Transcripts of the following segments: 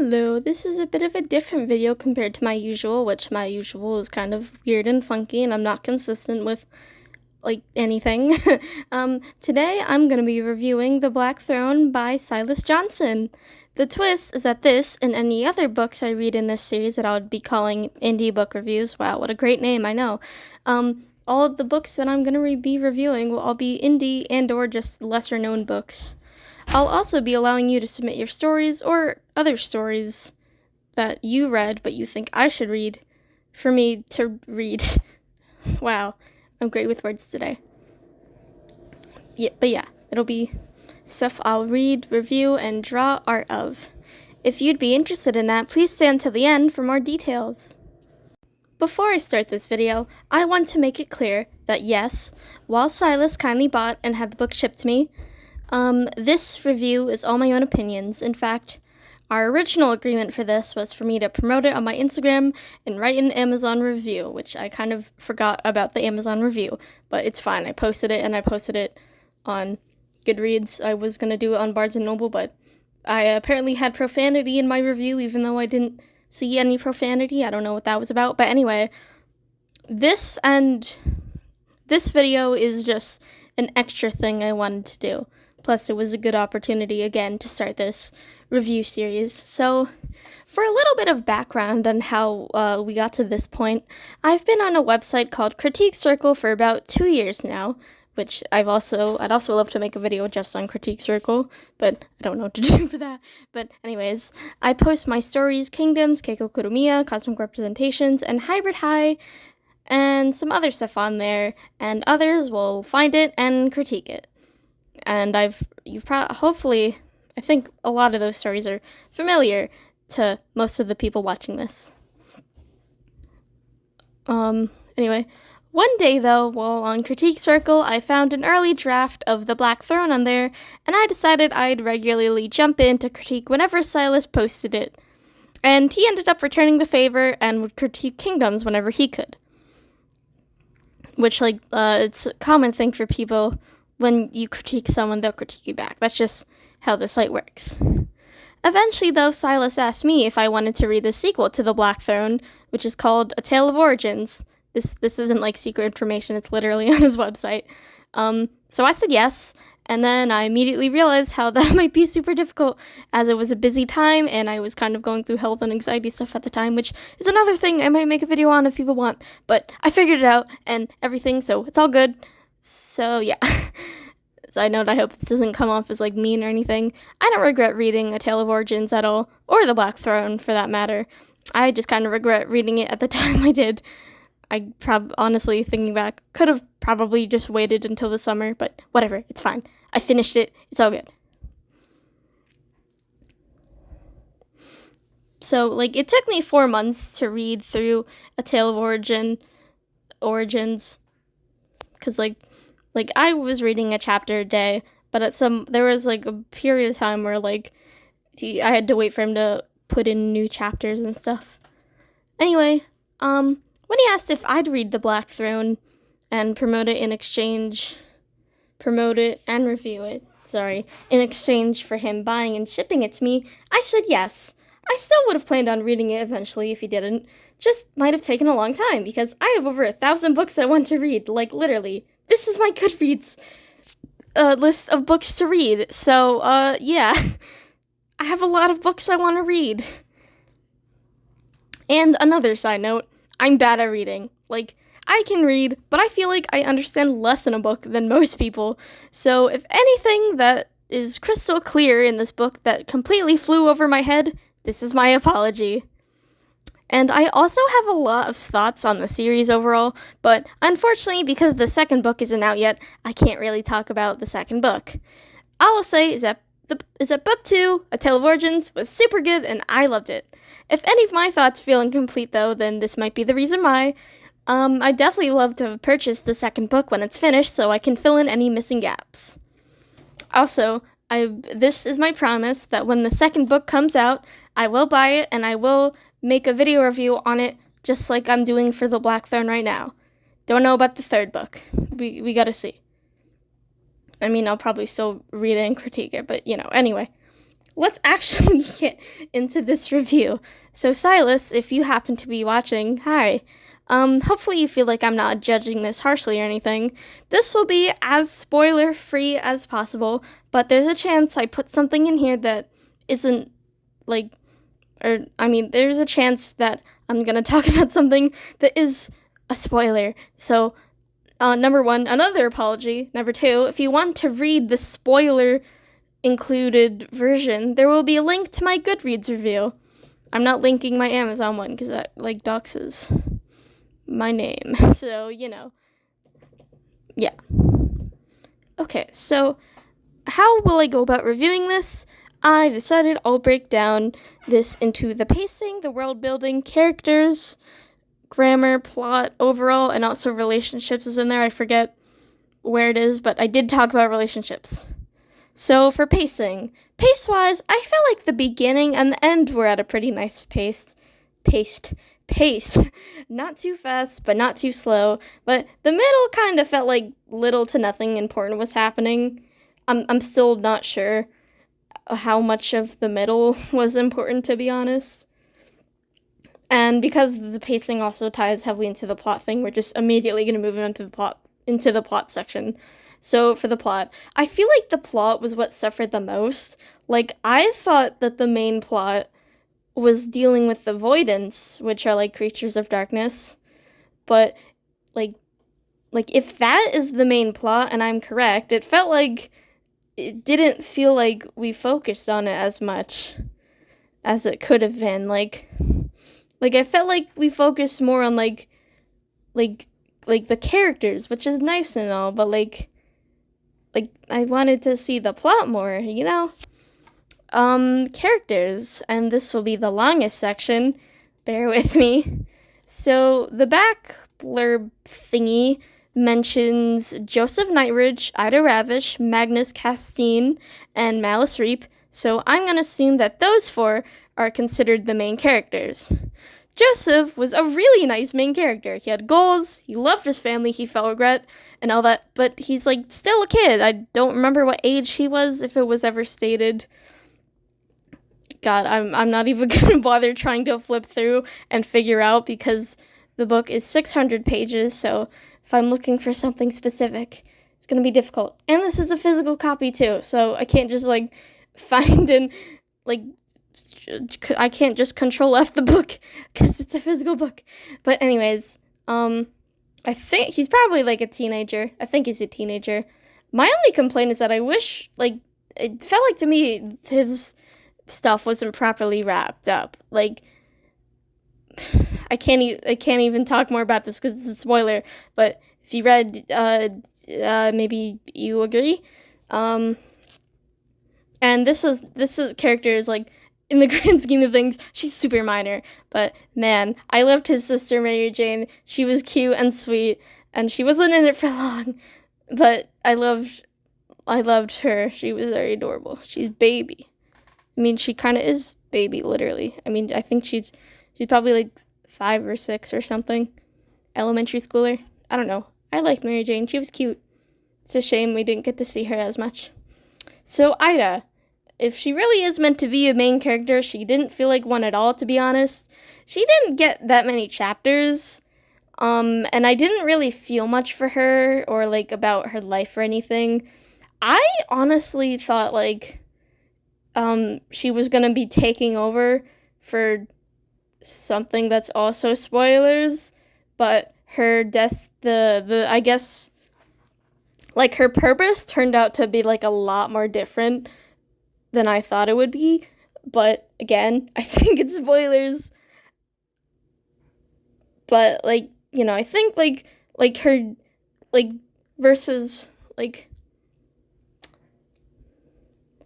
Hello, this is a bit of a different video compared to my usual, which my usual is kind of weird and funky and I'm not consistent with, anything. Today I'm going to be reviewing The Black Throne by Silas Johnson. The twist is that this and any other books I read in this series that I would be calling indie book reviews, wow, what a great name, I know, all of the books that I'm going to be reviewing will all be indie and or just lesser known books. I'll also be allowing you to submit your stories or other stories that you read but you think I should read for me to read. Wow, I'm great with words today. But it'll be stuff I'll read, review, and draw art of. If you'd be interested in that, please stay until the end for more details. Before I start this video, I want to make it clear that yes, while Silas kindly bought and had the book shipped to me, this review is all my own opinions. In fact, our original agreement for this was for me to promote it on my Instagram and write an Amazon review, which I kind of forgot about the Amazon review, but it's fine. I posted it, and I posted it on Goodreads. I was going to do it on Barnes & Noble, but I apparently had profanity in my review, even though I didn't see any profanity. I don't know what that was about, but anyway, this video is just an extra thing I wanted to do. Plus, it was a good opportunity, again, to start this review series. So, for a little bit of background on how we got to this point, I've been on a website called Critique Circle for about 2 years now, which I'd also love to make a video just on Critique Circle, but I don't know what to do for that. But anyways, I post my stories, Kingdoms, Keiko Kurumiya, Cosmic Representations, and Hybrid High, and some other stuff on there, and others will find it and critique it. And hopefully, I think a lot of those stories are familiar to most of the people watching this. Anyway, one day though, while on Critique Circle, I found an early draft of The Black Throne on there, and I decided I'd regularly jump in to critique whenever Silas posted it. And he ended up returning the favor and would critique Kingdoms whenever he could. Which, it's a common thing for people. When you critique someone, they'll critique you back. That's just how the site works. Eventually, though, Silas asked me if I wanted to read the sequel to The Black Throne, which is called A Tale of Origins. This isn't secret information, it's literally on his website. So I said yes, and then I immediately realized how that might be super difficult, as it was a busy time, and I was kind of going through health and anxiety stuff at the time, which is another thing I might make a video on if people want, but I figured it out and everything, so it's all good. So yeah. Side note, I hope this doesn't come off as mean or anything. I don't regret reading A Tale of Origins at all, or The Black Throne for that matter. I just kind of regret reading it at the time I did. I honestly, thinking back, could have probably just waited until the summer, but whatever, it's fine. I finished it, it's all good. So, it took me 4 months to read through A Tale of Origins, because, I was reading a chapter a day, but there was, a period of time where, I had to wait for him to put in new chapters and stuff. Anyway, when he asked if I'd read The Black Throne and promote it and review it, in exchange for him buying and shipping it to me, I said yes. I still would have planned on reading it eventually if he didn't, just might have taken a long time, because I have over 1,000 books I want to read, literally. This is my Goodreads list of books to read, so, yeah. I have a lot of books I want to read. And another side note, I'm bad at reading. I can read, but I feel like I understand less in a book than most people, so if anything that is crystal clear in this book that completely flew over my head, this is my apology. And I also have a lot of thoughts on the series overall, but unfortunately, because the second book isn't out yet, I can't really talk about the second book. All I'll say is that book 2, A Tale of Origins, was super good and I loved it. If any of my thoughts feel incomplete though, then this might be the reason why. I'd definitely love to have purchased the second book when it's finished so I can fill in any missing gaps. Also, this is my promise that when the second book comes out, I will buy it and I will make a video review on it, just like I'm doing for The Black Throne right now. Don't know about the third book. We gotta see. I mean, I'll probably still read it and critique it, but anyway. let's actually get into this review. So Silas, if you happen to be watching, hi. Hopefully you feel like I'm not judging this harshly or anything. This will be as spoiler-free as possible, but there's a chance I put something in here that isn't, there's a chance that I'm gonna talk about something that is a spoiler. So, number one, another apology. Number two, if you want to read the spoiler included version, there will be a link to my Goodreads review. I'm not linking my Amazon one because that doxes my name. So, yeah. Okay, so how will I go about reviewing this? I decided I'll break down this into the pacing, the world building, characters, grammar, plot, overall, and also relationships is in there. I forget where it is, but I did talk about relationships. So for pacing, pace-wise, I feel like the beginning and the end were at a pretty nice pace. Not too fast, but not too slow. But the middle kind of felt like little to nothing important was happening. I'm still not sure how much of the middle was important, to be honest. And because the pacing also ties heavily into the plot thing, we're just immediately going to move into the plot section. So for the plot, I feel like the plot was what suffered the most. Like, I thought that the main plot was dealing with the Voidants, which are like creatures of darkness. But like if that is the main plot and I'm correct, it felt like it didn't feel like we focused on it as much as it could have been. Like I felt like we focused more on like the characters, which is nice and all, but like I wanted to see the plot more, Characters, and this will be the longest section. Bear with me. So the back blurb thingy mentions Joseph Nightridge, Ida Ravish, Magnus Castine, and Malice Reap, so I'm going to assume that those four are considered the main characters. Joseph was a really nice main character. He had goals, he loved his family, he felt regret, and all that, but he's still a kid. I don't remember what age he was, if it was ever stated. God, I'm not even gonna bother trying to flip through and figure out because the book is 600 pages, so if I'm looking for something specific, it's gonna be difficult. And this is a physical copy too, so I can't just find and I can't just control F the book because it's a physical book. But anyways, I think he's probably a teenager. I think he's a teenager. My only complaint is that I wish it felt like to me his stuff wasn't properly wrapped up. I can't even talk more about this because it's a spoiler, but if you read, maybe you agree. And this character is in the grand scheme of things, she's super minor, but man, I loved his sister Mary Jane. She was cute and sweet, and she wasn't in it for long, but I loved her. She was very adorable. She's baby. I mean, she kind of is baby, literally. I mean, I think she's probably 5 or 6 or something. Elementary schooler. I don't know. I liked Mary Jane. She was cute. It's a shame we didn't get to see her as much. So, Ida. If she really is meant to be a main character, she didn't feel like one at all, to be honest. She didn't get that many chapters. And I didn't really feel much for her or about her life or anything. I honestly thought she was gonna be taking over for something that's also spoilers, but her I guess her purpose turned out to be a lot more different than I thought it would be. But again, I think it's spoilers. But I think her versus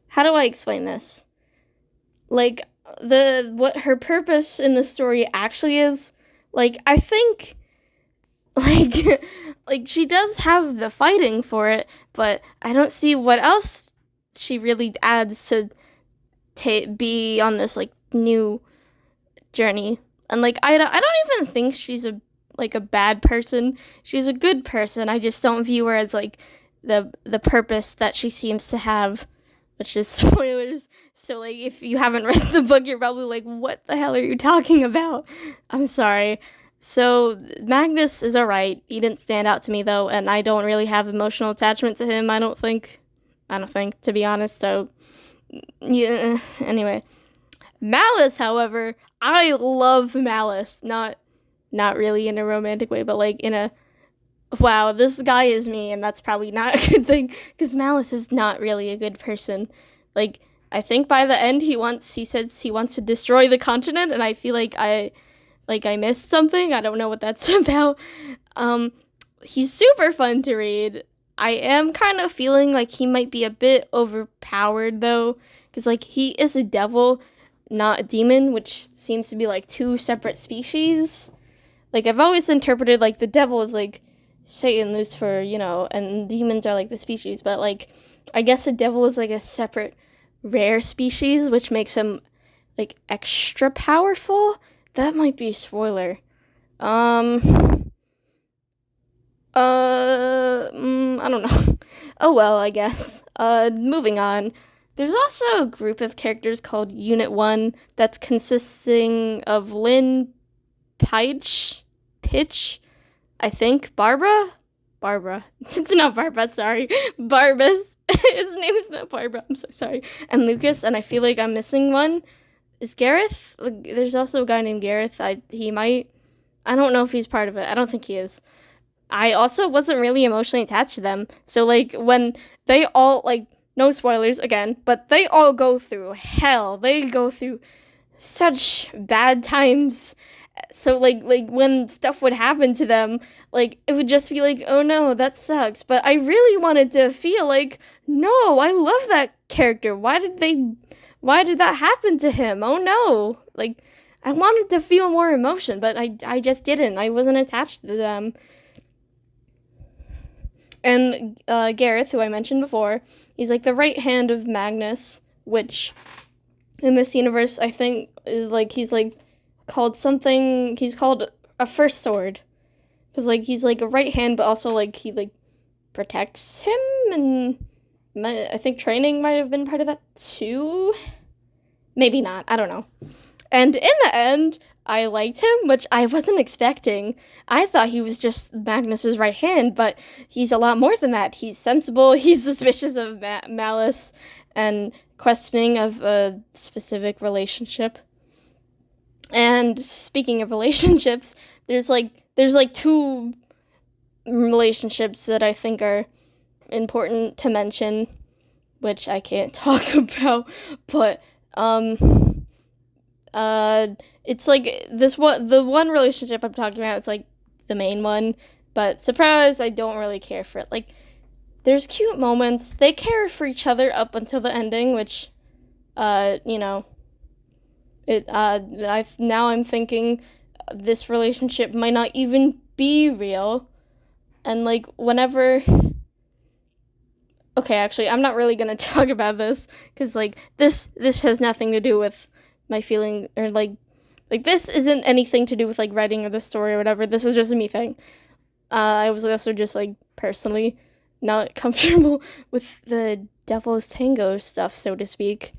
how do I explain this? What her purpose in the story actually is, I think she does have the fighting for it, but I don't see what else she really adds to be on this new journey. And I don't even think she's a bad person. She's a good person. I just don't view her as the purpose that she seems to have which is spoilers. So, like, if you haven't read the book, you're probably like, what the hell are you talking about? I'm sorry. So, Magnus is alright. He didn't stand out to me, though, and I don't really have emotional attachment to him, I don't think, to be honest. So, yeah, anyway. Malice, however, I love Malice. Not really in a romantic way, but, like, in a, wow, this guy is me, and that's probably not a good thing, because Malice is not really a good person. Like, I think by the end, he says he wants to destroy the continent, and I feel like I missed something. I don't know what that's about. He's super fun to read. I am kind of feeling like he might be a bit overpowered, though, because, like, he is a devil, not a demon, which seems to be, like, two separate species. Like, I've always interpreted, like, the devil is, like, Satan, Lucifer, and demons are, like, the species, but, like, I guess the devil is, like, a separate rare species, which makes him, like, extra powerful. That might be a spoiler. I don't know. Oh well, I guess. Moving on. There's also a group of characters called Unit 1 that's consisting of Lynn, Pitch, I think, Barbara? It's not Barbara, sorry. Barbas. His name is not Barbara, I'm so sorry. And Lucas, and I feel like I'm missing one. Is Gareth? There's also a guy named Gareth. I don't know if he's part of it. I don't think he is. I also wasn't really emotionally attached to them. So, like, when they all, like, no spoilers again, but they all go through hell. They go through such bad times. So, like when stuff would happen to them, like, it would just be like, oh no, that sucks. But I really wanted to feel like, no, I love that character. Why did that happen to him? Oh no. Like, I wanted to feel more emotion, but I just didn't. I wasn't attached to them. And Gareth, who I mentioned before, he's like the right hand of Magnus, which in this universe I think is like he's like called something. He's called a first sword, because like he's like a right hand, but also like he like protects him, and I think training might have been part of that too. Maybe not. I don't know. And in the end, I liked him, which I wasn't expecting. I thought he was just Magnus's right hand, but he's a lot more than that. He's sensible, he's suspicious of Malice, and questioning of a specific relationship. And speaking of relationships, there's two relationships that I think are important to mention, which I can't talk about, but it's like the one relationship I'm talking about, it's like the main one, but surprise, I don't really care for it. Like, there's cute moments. They care for each other up until the ending, which, now I'm thinking this relationship might not even be real, and like whenever. Okay, actually, I'm not really gonna talk about this, because like this has nothing to do with my feeling, or like this isn't anything to do with like writing or the story or whatever. This is just a me thing. I was also just like personally not comfortable with the Devil's Tango stuff, so to speak.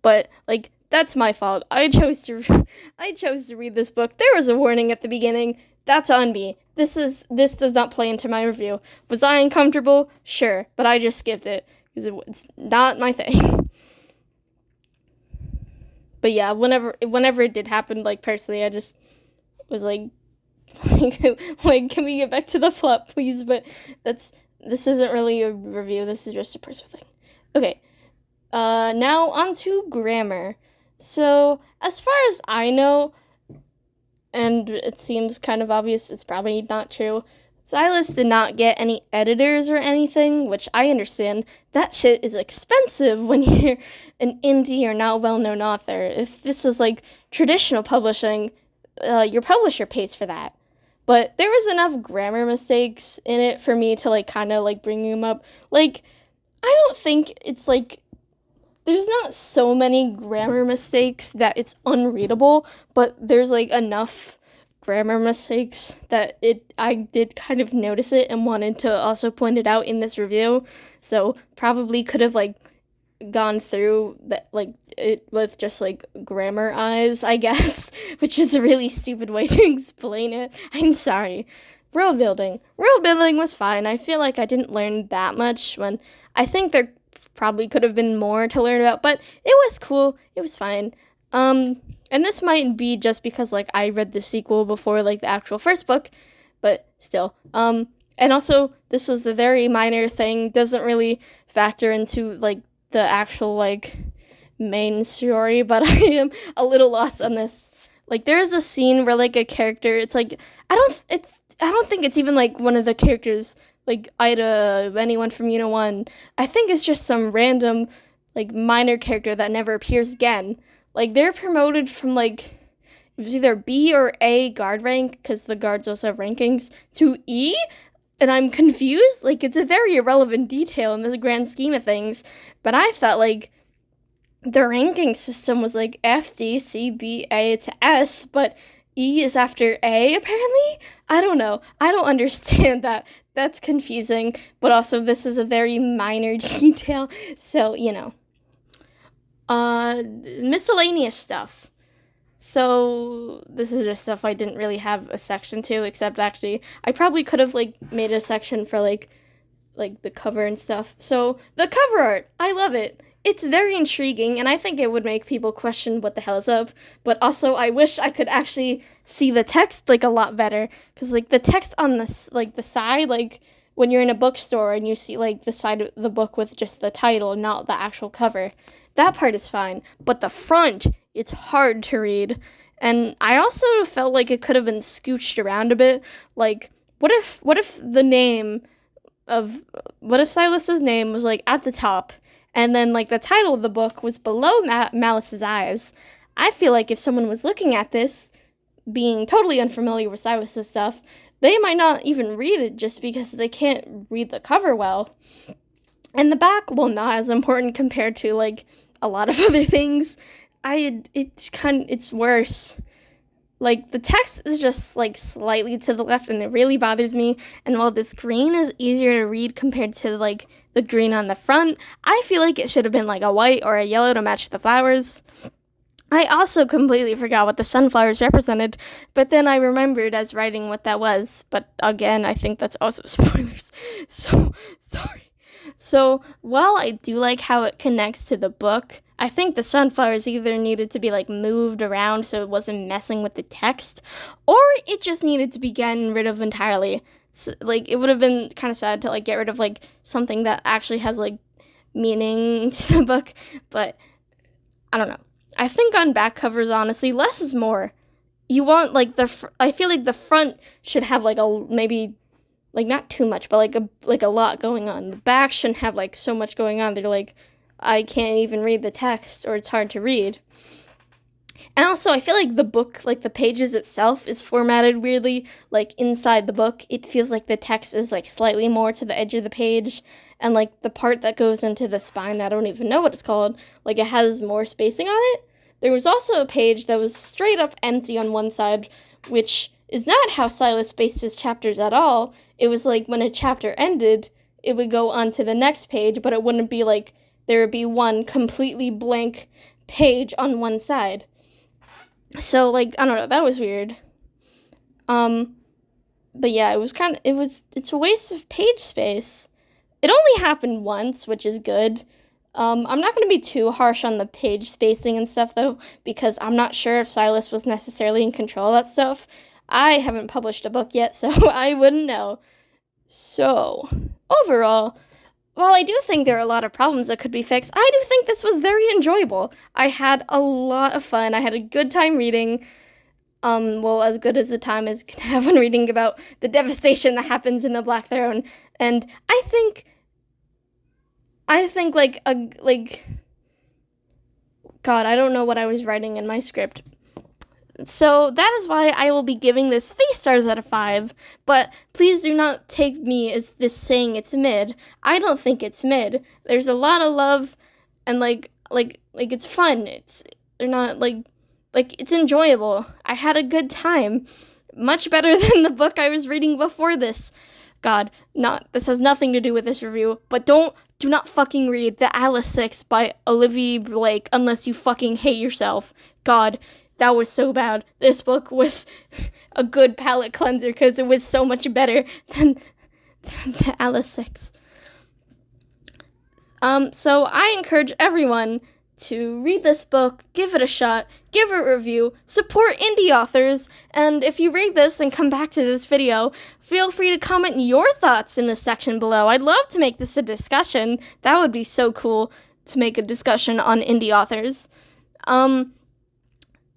But like that's my fault. I chose to read this book. There was a warning at the beginning. That's on me. This does not play into my review. Was I uncomfortable? Sure, but I just skipped it because it's not my thing. But yeah, whenever it did happen, like personally, I just was like, like, can we get back to the plot, please? But this isn't really a review. This is just a personal thing. Okay, now on to grammar. So as far as I know, and it seems kind of obvious, it's probably not true, Silas did not get any editors or anything, which I understand. That shit is expensive when you're an indie or not well-known author. If this is like traditional publishing, your publisher pays for that. But there was enough grammar mistakes in it for me to like kind of like bring them up. Like, I don't think it's like, there's not so many grammar mistakes that it's unreadable, but there's like enough grammar mistakes that I did kind of notice it and wanted to also point it out in this review. So probably could have like gone through that, like, it with just like grammar eyes, I guess, which is a really stupid way to explain it. I'm sorry. World building was fine. I feel like I didn't learn that much when I think there probably could have been more to learn about, but it was cool. It was fine. And this might be just because like I read the sequel before like the actual first book, but still. And also this is a very minor thing, doesn't really factor into like the actual like main story, but I am a little lost on this. Like there is a scene where like a character, it's like I don't think it's even like one of the characters like Ida, anyone from Unit 1. I think it's just some random like minor character that never appears again. Like they're promoted from like it was either B or A guard rank, because the guards also have rankings, to E, and I'm confused. Like it's a very irrelevant detail in the grand scheme of things, but I thought like the ranking system was like F, D, C, B, A to S, but E is after A, apparently? I don't know. I don't understand that. That's confusing, but also this is a very minor detail, so, you know. Miscellaneous stuff. So, this is just stuff I didn't really have a section to, except actually, I probably could have, like, made a section for, like the cover and stuff. So, the cover art, I love it. It's very intriguing, and I think it would make people question what the hell is up, but also I wish I could actually see the text, like, a lot better, because, like, the text on this, like, the side, like, when you're in a bookstore and you see, like, the side of the book with just the title, not the actual cover, that part is fine, but the front, it's hard to read, and I also felt like it could have been scooched around a bit, like, what if the name of, what if Silas's name was, like, at the top, and then, like, the title of the book was below Malice's eyes? I feel like if someone was looking at this, being totally unfamiliar with Silas's stuff, they might not even read it just because they can't read the cover well. And the back, well, not as important compared to, like, a lot of other things. It's worse. Like, the text is just, like, slightly to the left, and it really bothers me. And while this green is easier to read compared to, like, the green on the front, I feel like it should have been, like, a white or a yellow to match the flowers. I also completely forgot what the sunflowers represented, but then I remembered as writing what that was. But again, I think that's also spoilers. So, sorry. So, while I do like how it connects to the book, I think the sunflowers either needed to be, like, moved around so it wasn't messing with the text, or it just needed to be gotten rid of entirely. So, like, it would have been kind of sad to, like, get rid of, like, something that actually has, like, meaning to the book, but I don't know. I think on back covers, honestly, less is more. You want, like, I feel like the front should have, like, maybe, like, not too much, but, like, a lot going on. The back shouldn't have, like, so much going on. They're, like, I can't even read the text, or it's hard to read. And also, I feel like the book, like, the pages itself is formatted weirdly. Like, inside the book, it feels like the text is, like, slightly more to the edge of the page. And, like, the part that goes into the spine, I don't even know what it's called. Like, it has more spacing on it. There was also a page that was straight up empty on one side, which is not how Silas spaced his chapters at all. It was like when a chapter ended, it would go on to the next page, but it wouldn't be like there would be one completely blank page on one side. So, like, I don't know, that was weird. But yeah, it's a waste of page space. It only happened once, which is good. I'm not going to be too harsh on the page spacing and stuff, though, because I'm not sure if Silas was necessarily in control of that stuff. I haven't published a book yet, so I wouldn't know. So, overall, while I do think there are a lot of problems that could be fixed, I do think this was very enjoyable. I had a lot of fun. I had a good time reading. Well, as good as a time as can have when reading about the devastation that happens in the Black Throne. And I think God, I don't know what I was writing in my script. So that is why I will be giving this 3 stars out of 5, but please do not take me as this saying it's mid. I don't think it's mid. There's a lot of love, and like it's fun. They're not it's enjoyable. I had a good time. Much better than the book I was reading before this. God, this has nothing to do with this review, but don't do not fucking read The Alice 6 by Olivia Blake unless you fucking hate yourself. God, that was so bad. This book was a good palate cleanser because it was so much better than The Alice 6. So I encourage everyone to read this book, give it a shot, give it a review, support indie authors, and if you read this and come back to this video, feel free to comment your thoughts in the section below. I'd love to make this a discussion. That would be so cool to make a discussion on indie authors.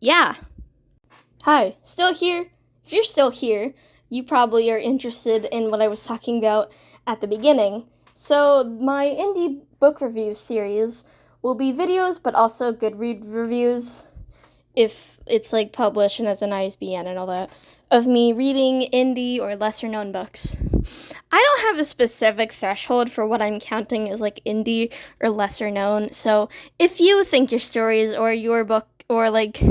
Yeah. Hi, still here? If you're still here, you probably are interested in what I was talking about at the beginning. So my indie book review series will be videos, but also Goodreads reviews, if it's like published and as an ISBN and all that, of me reading indie or lesser known books. I don't have a specific threshold for what I'm counting as like indie or lesser known, so if you think your stories or your book or like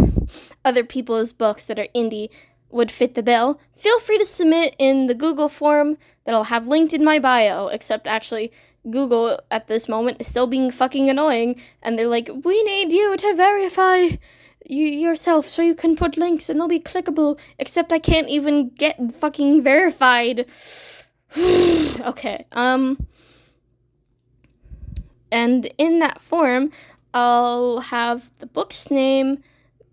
other people's books that are indie would fit the bill, feel free to submit in the Google form that I'll have linked in my bio, except actually Google at this moment is still being fucking annoying, and they're like, we need you to verify yourself so you can put links and they'll be clickable, except I can't even get fucking verified. Okay, and in that form, I'll have the book's name,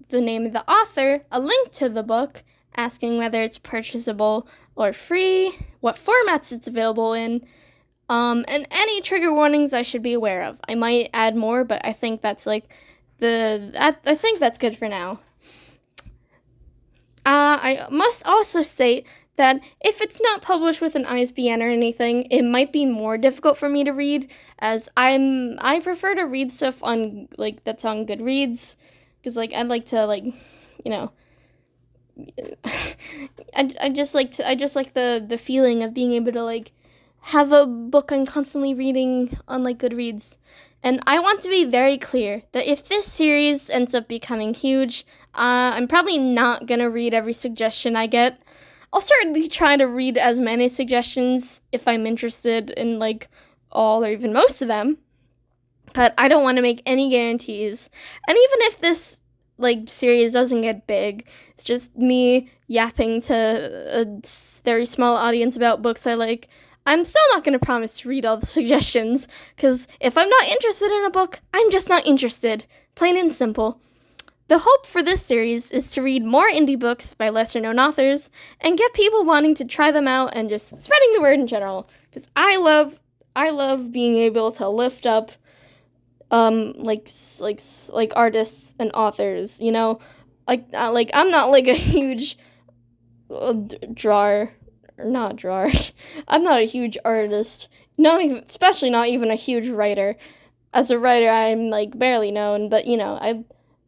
the name of the author, a link to the book, asking whether it's purchasable or free, what formats it's available in, and any trigger warnings I should be aware of. I might add more, but I think that's like I think that's good for now. I must also state that if it's not published with an ISBN or anything, it might be more difficult for me to read, as I prefer to read stuff on like that's on Goodreads, because like I'd like to like, you know, I just like the feeling of being able to like have a book I'm constantly reading on like Goodreads. And I want to be very clear that if this series ends up becoming huge, I'm probably not gonna read every suggestion I get. I'll certainly try to read as many suggestions if I'm interested in like all or even most of them, but I don't want to make any guarantees. And even if this like series doesn't get big, it's just me yapping to a very small audience about books I like, I'm still not going to promise to read all the suggestions, because if I'm not interested in a book, I'm just not interested. Plain and simple. The hope for this series is to read more indie books by lesser-known authors and get people wanting to try them out and just spreading the word in general, because I love being able to lift up like artists and authors, you know? Like I'm not like a huge I'm not a huge artist, especially not even a huge writer. As a writer, I'm like barely known, but you know,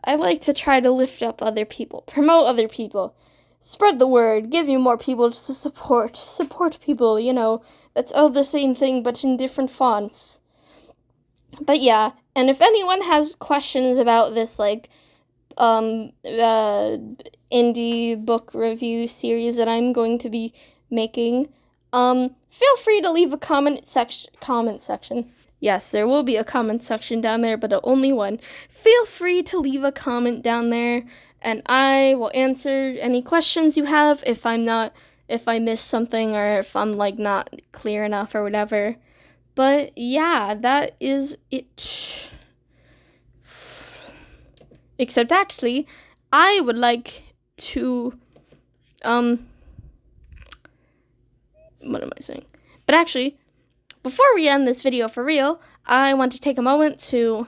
I like to try to lift up other people, promote other people, spread the word, give you more people to support people, you know, that's all the same thing but in different fonts. But yeah, and if anyone has questions about this like indie book review series that I'm going to be making, feel free to leave a comment section. Yes, there will be a comment section down there, but only one. Feel free to leave a comment down there, and I will answer any questions you have if I miss something or if I'm like not clear enough or whatever. But yeah, that is it. Except actually, I would like to what am I saying? But actually, before we end this video for real, I want to take a moment to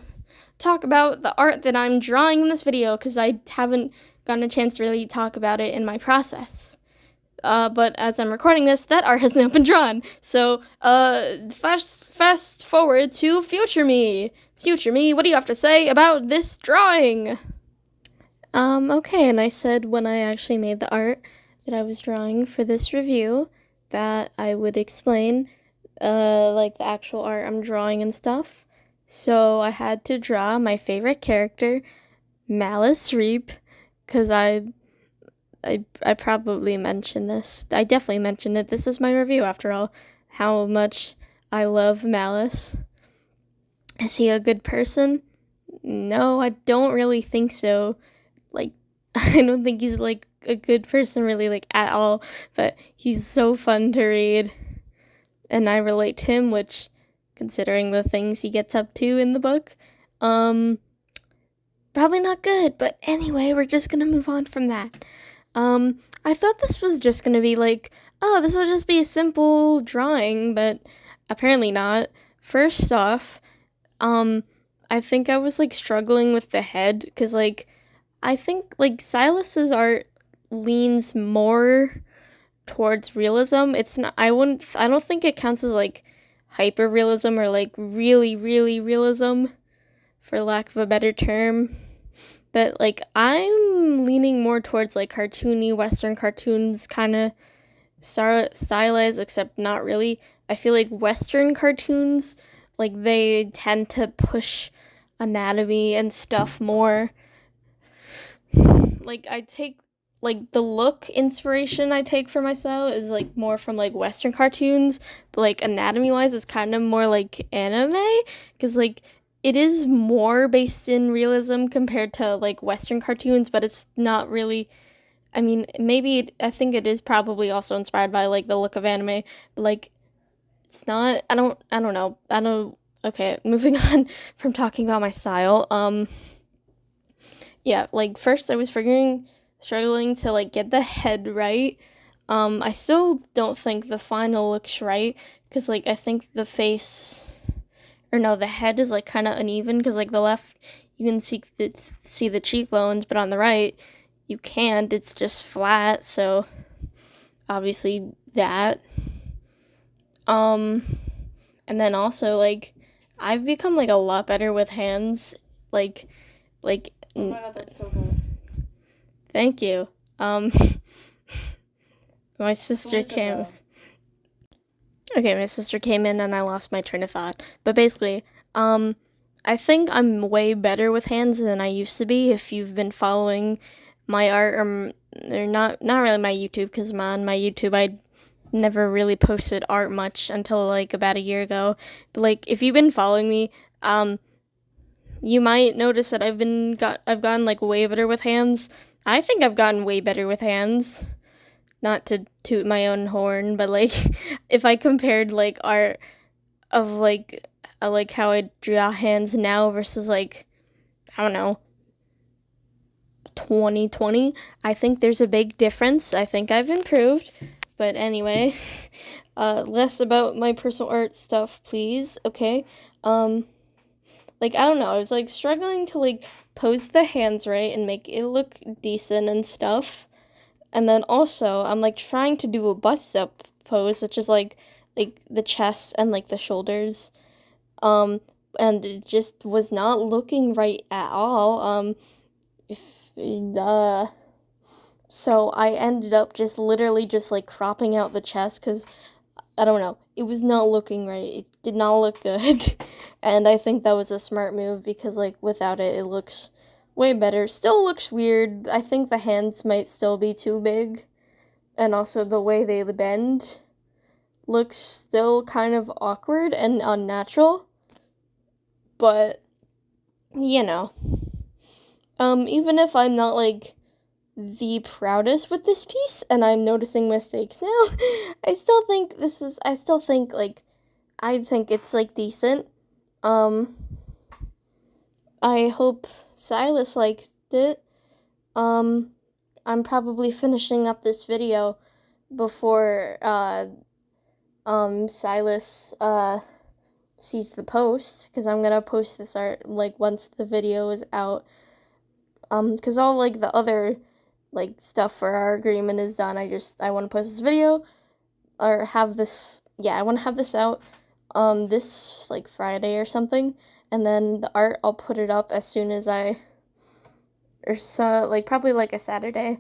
talk about the art that I'm drawing in this video, because I haven't gotten a chance to really talk about it in my process. But as I'm recording this, that art has now been drawn. So, fast forward to future me. Future me, what do you have to say about this drawing? Okay, and I said when I actually made the art that I was drawing for this review that I would explain, like the actual art I'm drawing and stuff. So I had to draw my favorite character, Malice Reap, because I probably mentioned this. I definitely mentioned it. This is my review, after all, how much I love Malice. Is he a good person? No, I don't really think so. Like, I don't think he's like a good person really, like, at all, but he's so fun to read. And I relate to him, which, considering the things he gets up to in the book, probably not good. But anyway, we're just gonna move on from that. I thought this was just gonna be like, oh, this will just be a simple drawing, but apparently not. First off, I think I was like struggling with the head, because like I think like Silas's art leans more towards realism. It's not, I don't think it counts as like hyper realism or like really, really realism, for lack of a better term. But like I'm leaning more towards like cartoony Western cartoons kind of stylized, except not really. I feel like Western cartoons, like they tend to push anatomy and stuff more. Like I take like the look inspiration I take for my style is like more from like Western cartoons, but like anatomy wise it's kind of more like anime, because like it is more based in realism compared to like Western cartoons, but it's not really. I mean, maybe I think it is probably also inspired by like the look of anime, but like it's not. I don't know. I don't. Okay, moving on from talking about my style. Yeah, like first I was struggling to like get the head right. I still don't think the final looks right, because like I think the face, or no, the head is like kind of uneven, because like the left you can see the cheekbones, but on the right you can't. It's just flat. So obviously that. And then also like I've become like a lot better with hands. Like Oh my god, that's so good. Thank you. My sister came. Okay, my sister came in and I lost my train of thought. But basically, I think I'm way better with hands than I used to be. If you've been following my art, or not really my YouTube, because on my YouTube I never really posted art much until like about a year ago. But like if you've been following me, you might notice that I've gotten like way better with hands. I think I've gotten way better with hands. Not to toot my own horn, but like if I compared like art of like how I draw hands now versus like, I don't know, 2020, I think there's a big difference. I think I've improved. But anyway, less about my personal art stuff, please. Okay. Like I don't know, I was like struggling to like pose the hands right and make it look decent and stuff. And then also, I'm like trying to do a bust up pose, which is like the chest and like the shoulders. And it just was not looking right at all. If So I ended up just literally just like cropping out the chest, because I don't know, it was not looking right. It did not look good. And I think that was a smart move, because like without it, it looks way better. Still looks weird. I think the hands might still be too big. And also the way they bend looks still kind of awkward and unnatural. But, you know. Even if I'm not like the proudest with this piece and I'm noticing mistakes now, I still think like I think it's like decent. I hope Silas liked it. I'm probably finishing up this video before Silas sees the post, because I'm gonna post this art like once the video is out. Because all like the other like stuff for our agreement is done. I want to post this video, or have this. Yeah, I want to have this out this like Friday or something, and then the art I'll put it up as soon as or so, like probably like a Saturday,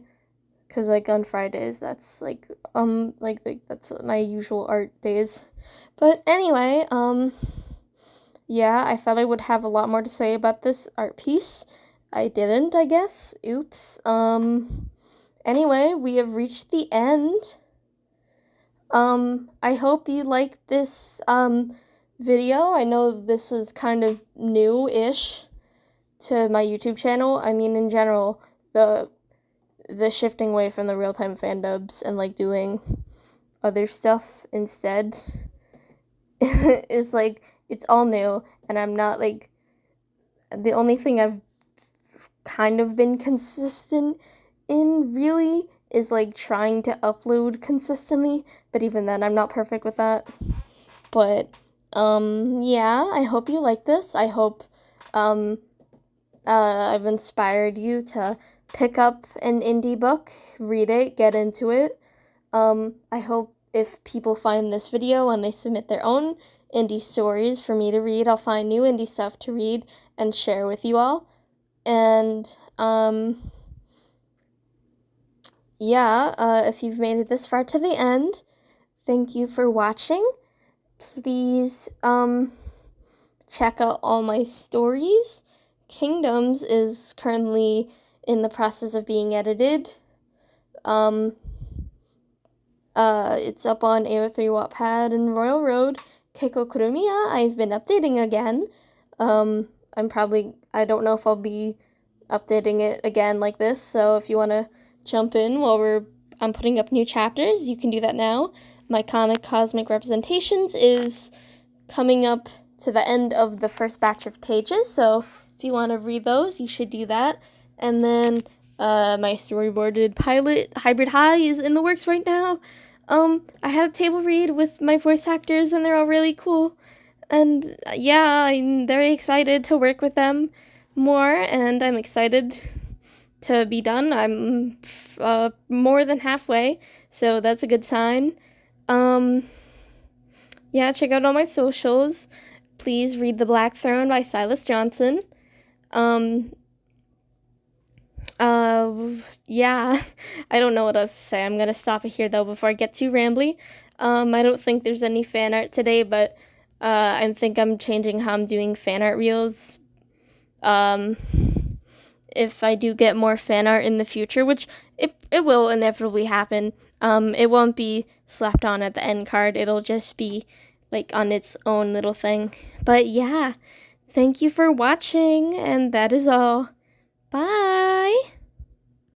because like on Fridays that's like that's my usual art days. But anyway, yeah, I thought I would have a lot more to say about this art piece. I didn't, I guess. Oops. Anyway, we have reached the end. I hope you liked this video. I know this is kind of new-ish to my YouTube channel. I mean, in general, the shifting away from the real-time fandubs and like doing other stuff instead is like, it's all new, and I'm not like, the only thing I've kind of been consistent in really is like trying to upload consistently, but even then I'm not perfect with that. But yeah, I hope you like this. I hope I've inspired you to pick up an indie book, read it, get into it. I hope if people find this video and they submit their own indie stories for me to read, I'll find new indie stuff to read and share with you all. And yeah, if you've made it this far to the end, thank you for watching. Please check out all my stories. Kingdoms is currently in the process of being edited. It's up on AO3 Wattpad and Royal Road. Keiko Kurumiya, I've been updating again. I don't know if I'll be updating it again like this, so if you want to jump in while I'm putting up new chapters, you can do that now. My comic Cosmic Representations is coming up to the end of the first batch of pages, so if you want to read those, you should do that. And then my storyboarded pilot Hybrid High is in the works right now. I had a table read with my voice actors, and they're all really cool. And yeah, I'm very excited to work with them more, and I'm excited to be done. I'm more than halfway, so that's a good sign. Yeah, check out all my socials. Please read The Black Throne by Silas Johnson. Yeah, I don't know what else to say. I'm gonna stop it here though before I get too rambly. I don't think there's any fan art today, but I think I'm changing how I'm doing fan art reels. If I do get more fan art in the future, which it will inevitably happen, it won't be slapped on at the end card. It'll just be like on its own little thing. But yeah, thank you for watching, and that is all. Bye!